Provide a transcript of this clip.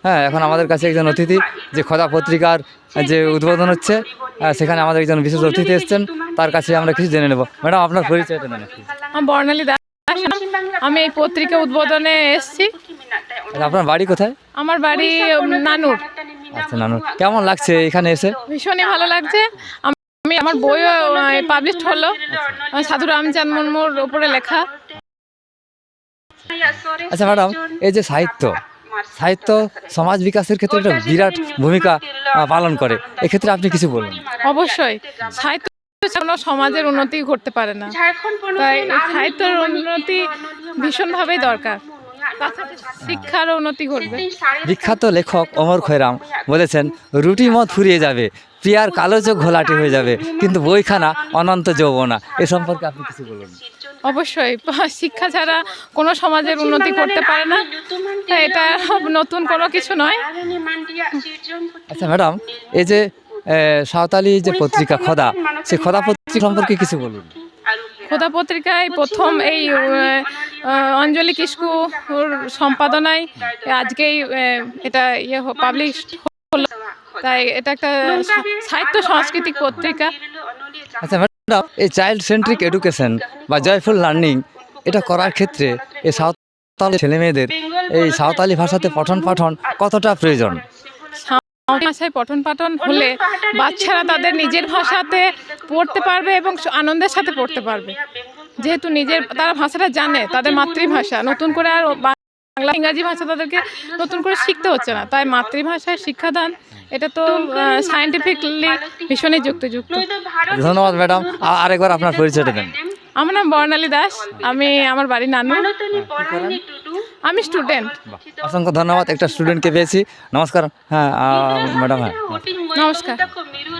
হ্যাঁ, এখন আমাদের কাছে একজন অতিথি যে খোদা পত্রিকার যে উদ্বোধন হচ্ছে, সেখানে আমাদের একজন বিশেষ অতিথি এসেছেন, তার কাছে আমরা কিছু জেনে নেব। ম্যাডাম, আপনার পরিচয়টা দেন একটু। আমি বর্ণালী দাস। আমি এই পত্রিকা উদ্বোধনে এসেছি। আচ্ছা, আপনার বাড়ি কোথায়? আমার বাড়ি নানুর। আচ্ছা, নানু, কেমন লাগছে এখানে এসে? ভীষণই ভালো লাগছে। আমি আমার বইও পাবলিশ হলো সাধু রামচাঁদ মুর্মুর উপরে লেখা। আচ্ছা ম্যাডাম, এই যে সাহিত্য সমাজ বিকাশের ক্ষেত্রে একটা বিরাট ভূমিকা পালন করে, এক্ষেত্রে আপনি কিছু বলুন। অবশ্যই সাহিত্য ছাড়া সমাজের উন্নতি ঘটতে পারে না, তাই সাহিত্যের উন্নতি ভীষণভাবেই দরকার। তাছাড়া শিক্ষারও উন্নতি ঘটবে। বিখ্যাত লেখক অমর খৈরাম বলেছেন, রুটি মত ফুরিয়ে যাবে, প্রিয়ার কালো চোখ ঘোলাটে হয়ে যাবে, কিন্তু বইখানা অনন্ত যৌবনা। এ সম্পর্কে আপনি কিছু বলুন। অবশ্যই শিক্ষা ছাড়া কোনো সমাজের উন্নতি করতে পারে না, তাই এটা নতুন কোনো কিছু নয়। আচ্ছা ম্যাডাম, এই যে সাঁওতালি যে পত্রিকা খোদা, সেই খোদা পত্রিকা সম্পর্কে কিছু বলুন। খোদা পত্রিকায় প্রথম এই অঞ্জলি কিস্কু সম্পাদনায় আজকেই এটা পাবলিশ হলো, তাই এটা একটা সাহিত্য সাংস্কৃতিক পত্রিকা। আচ্ছা ম্যাডাম, এই চাইল্ড সেন্ট্রিক এডুকেশন বা জয়ফুল লার্নিং এটা করার ক্ষেত্রে এই সাঁওতালি ছেলেমেয়েদের এই সাঁওতালি ভাষাতে পঠন পাঠন কতটা প্রয়োজন? ভাষায় পঠন পাঠন হলে বাচ্চারা তাদের নিজের ভাষাতে পড়তে পারবে এবং আনন্দের সাথে পড়তে পারবে, যেহেতু তারা ভাষাটা জানে, তাদের মাতৃভাষা। নতুন করে আর বাংলা ইংরাজি ভাষা তাদেরকে নতুন করে শিখতে হচ্ছে না, তাই মাতৃভাষায় শিক্ষাদান এটা তো সায়েন্টিফিকলি ভীষণই যুক্তিযুক্ত। ধন্যবাদ ম্যাডাম, আরেকবার আপনার পরিচয়টা দেন। আমার নাম বর্ণালী দাস, আমার বাড়ি নানু। আমি স্টুডেন্ট। অসংখ্য ধন্যবাদ, একটা স্টুডেন্টকে পেয়েছি। নমস্কার। হ্যাঁ ম্যাডাম, হ্যাঁ নমস্কার।